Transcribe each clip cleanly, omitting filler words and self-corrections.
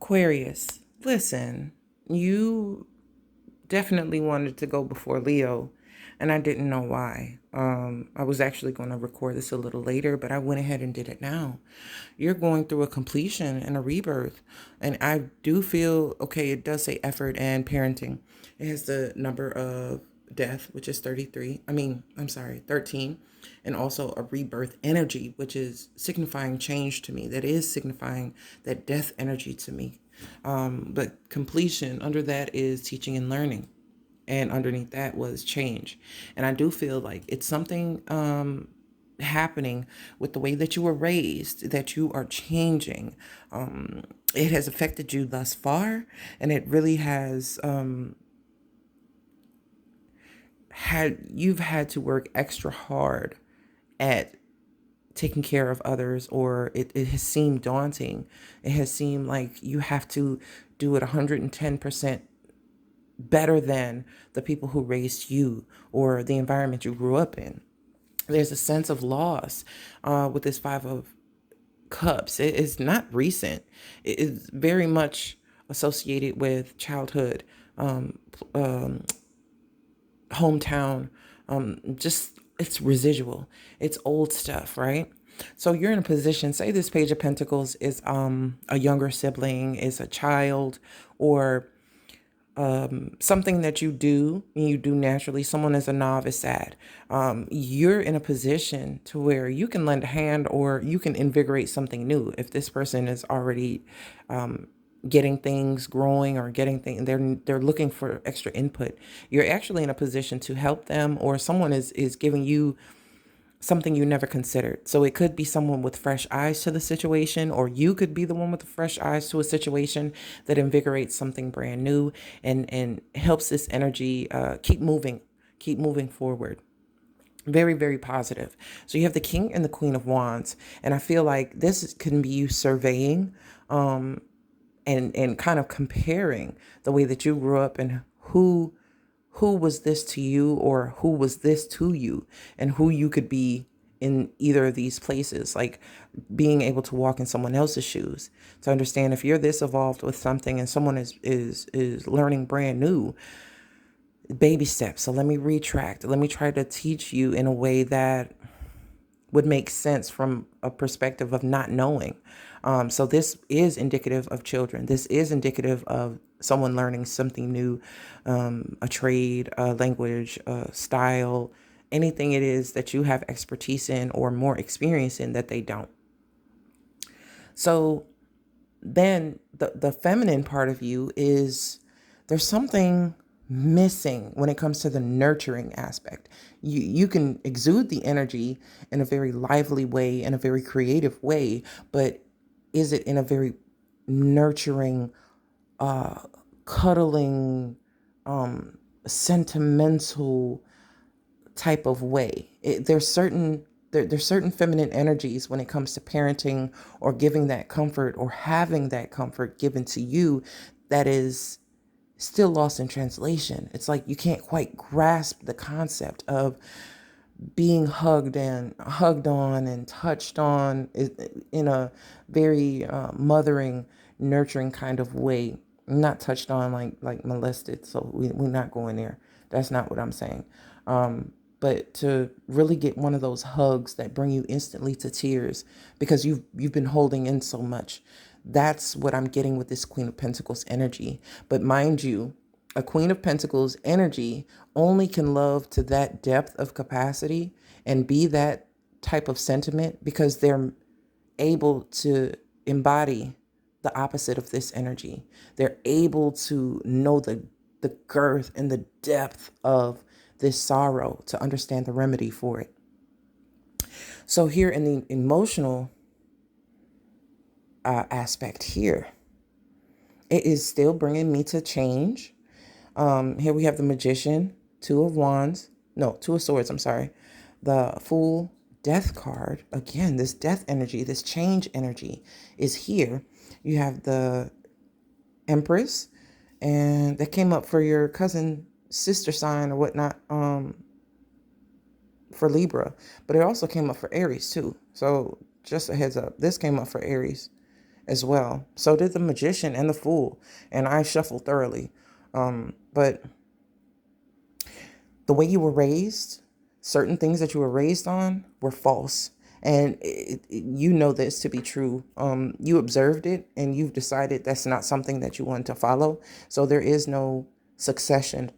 Aquarius, listen, you definitely wanted to go before Leo, and I didn't know why. I was actually going to record this a little later, but I went ahead and did it now. You're going through a completion and a rebirth, and I do feel, okay, it does say effort and parenting. It has the number of death, which is 33. I'm sorry, 13, and also a rebirth energy, which is signifying change to me. That is signifying that death energy to me. But completion under that is teaching and learning. And underneath that was change. And I do feel like it's something happening with the way that you were raised, that you are changing. It has affected you thus far, and it really has you've had to work extra hard at taking care of others, or it has seemed daunting. It has seemed like you have to do it 110% better than the people who raised you or the environment you grew up in. There's a sense of loss with this Five of Cups. It is not recent. It is very much associated with childhood, hometown, just it's residual. It's old stuff, right? So you're in a position, say this Page of Pentacles is a younger sibling, is a child, or something that you do and you do naturally. Someone is a novice at. You're in a position to where you can lend a hand or you can invigorate something new. If this person is already getting things growing or getting things, they're looking for extra input. You're actually in a position to help them, or someone is giving you something you never considered. So it could be someone with fresh eyes to the situation, or you could be the one with the fresh eyes to a situation that invigorates something brand new and helps this energy keep moving forward. Very, very positive. So you have the King and the Queen of Wands, and I feel like this can be you surveying and kind of comparing the way that you grew up and who was this to you, or who was this to you, and who you could be in either of these places, like being able to walk in someone else's shoes, to understand if you're this evolved with something and someone is learning brand new. Baby steps. So let me retract. Let me try to teach you in a way that would make sense from a perspective of not knowing. So this is indicative of children. This is indicative of someone learning something new, a trade, a language, a style, anything it is that you have expertise in or more experience in that they don't. So then the feminine part of you is, there's something missing when it comes to the nurturing aspect. You can exude the energy in a very lively way, in a very creative way, but is it in a very nurturing, cuddling, sentimental type of way? There's certain feminine energies when it comes to parenting or giving that comfort or having that comfort given to you that is still lost in translation. It's like you can't quite grasp the concept of being hugged on and touched on in a very mothering, nurturing kind of way. Not touched on like molested. So we're not going there. That's not what I'm saying. But to really get one of those hugs that bring you instantly to tears because you've been holding in so much. That's what I'm getting with this Queen of Pentacles energy. But mind you, a Queen of Pentacles energy only can love to that depth of capacity and be that type of sentiment because they're able to embody the opposite of this energy. They're able to know the girth and the depth of this sorrow to understand the remedy for it. So here in the emotional aspect here, it is still bringing me to change. Here we have the Magician, Two of Swords, I'm sorry. The Fool, Death card. Again, this death energy, this change energy is here. You have the Empress, and that came up for your cousin, sister sign or whatnot, for Libra. But it also came up for Aries too. So just a heads up, this came up for Aries as well. So did the Magician and the Fool, and I shuffled thoroughly. But the way you were raised, certain things that you were raised on were false. And you know this to be true. You observed it and you've decided that's not something that you want to follow. So there is no succession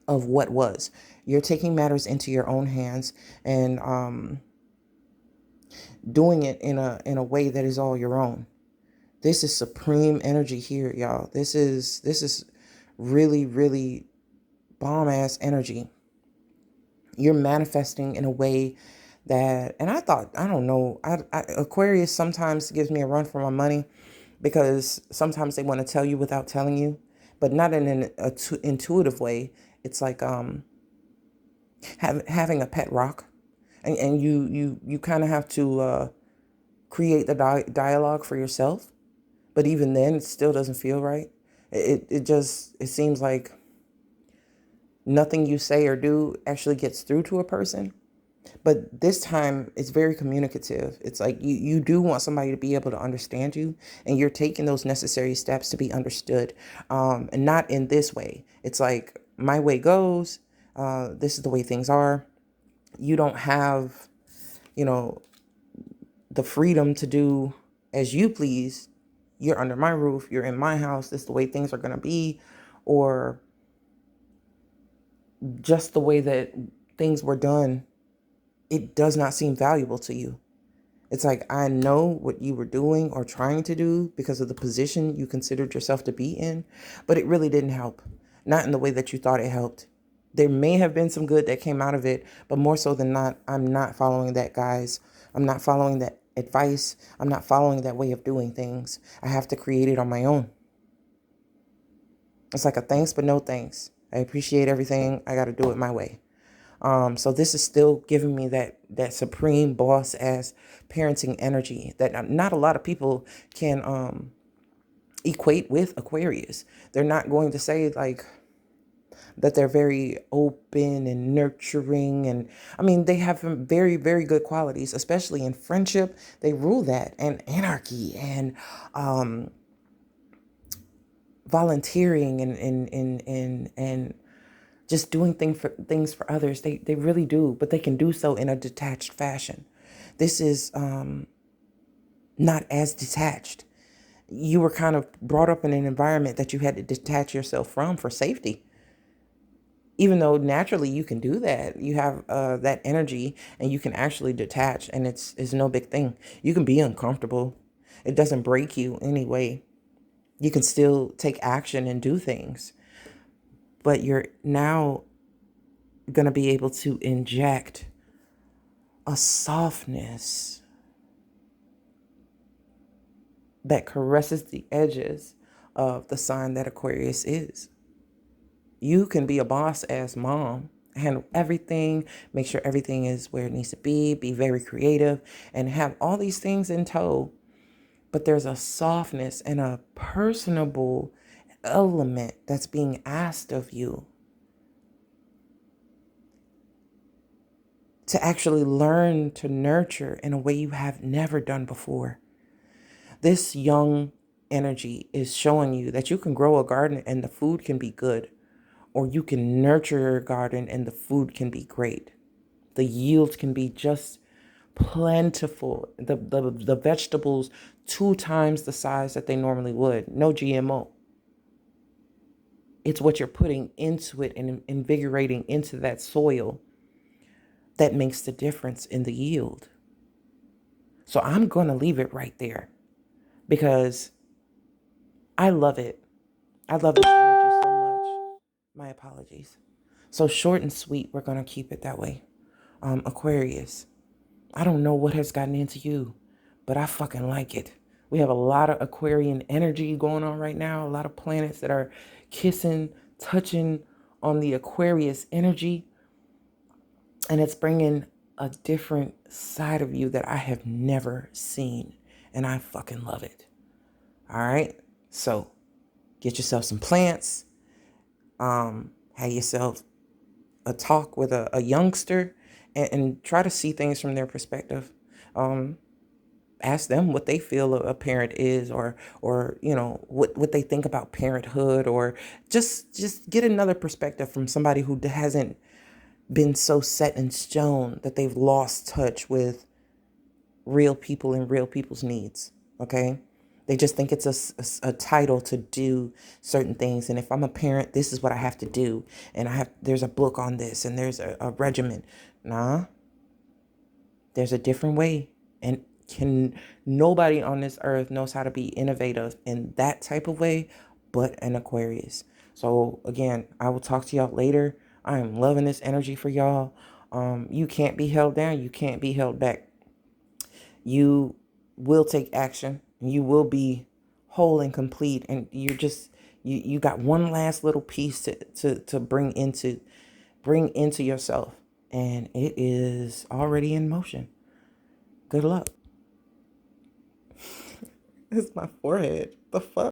of what was. You're taking matters into your own hands and doing it in a way that is all your own. This is supreme energy here, y'all. This is really, really bomb ass energy. You're manifesting in a way that, and I thought, I don't know, Aquarius sometimes gives me a run for my money because sometimes they want to tell you without telling you, but not in an intuitive way. It's like having a pet rock, and you kind of have to create the dialogue for yourself. But even then, it still doesn't feel right. It seems like nothing you say or do actually gets through to a person. But this time it's very communicative. It's like you do want somebody to be able to understand you, and you're taking those necessary steps to be understood. And not in this way. It's like my way goes. This is the way things are. You don't have, you know, the freedom to do as you please. You're under my roof. You're in my house. This is the way things are going to be. Or just the way that things were done, it does not seem valuable to you. It's like, I know what you were doing or trying to do because of the position you considered yourself to be in, but it really didn't help. Not in the way that you thought it helped. There may have been some good that came out of it, but more so than not, I'm not following that, guys. I'm not following that advice. I'm not following that way of doing things. I have to create it on my own. It's like a thanks, but no thanks. I appreciate everything. I got to do it my way. So this is still giving me that supreme boss ass parenting energy that not a lot of people can equate with Aquarius. They're not going to say like that they're very open and nurturing, and I mean they have very, very good qualities, especially in friendship. They rule that, and anarchy, and volunteering, and just doing things for others. They really do, but they can do so in a detached fashion. This is not as detached. You were kind of brought up in an environment that you had to detach yourself from for safety. Even though naturally you can do that, you have that energy and you can actually detach, and it's no big thing. You can be uncomfortable. It doesn't break you anyway. You can still take action and do things, but you're now going to be able to inject a softness that caresses the edges of the sign that Aquarius is. You can be a boss ass mom, handle everything, make sure everything is where it needs to be very creative, and have all these things in tow. But there's a softness and a personable element that's being asked of you to actually learn to nurture in a way you have never done before. This young energy is showing you that you can grow a garden and the food can be good, or you can nurture your garden and the food can be great. The yields can be just plentiful. The vegetables 2 times the size that they normally would. No GMO. It's what you're putting into it and invigorating into that soil that makes the difference in the yield. So I'm going to leave it right there because I love it. I love this energy so much. My apologies. So short and sweet, we're going to keep it that way. Aquarius, I don't know what has gotten into you, but I fucking like it. We have a lot of Aquarian energy going on right now. A lot of planets that are kissing, touching on the Aquarius energy. And it's bringing a different side of you that I have never seen. And I fucking love it. All right. So get yourself some plants. Have yourself a talk with a youngster and try to see things from their perspective. ask them what they feel a parent is, or what they think about parenthood, or just get another perspective from somebody who hasn't been so set in stone that they've lost touch with real people and real people's needs. Okay. They just think it's a title to do certain things. And if I'm a parent, this is what I have to do. And there's a book on this, and there's a regimen. Nah, there's a different way. And nobody on this earth knows how to be innovative in that type of way but an Aquarius. So again, I will talk to y'all later. I am loving this energy for y'all. You can't be held down. You can't be held back. You will take action. You will be whole and complete. And you got one last little piece to bring into yourself. And it is already in motion. Good luck. It's my forehead. The fuck?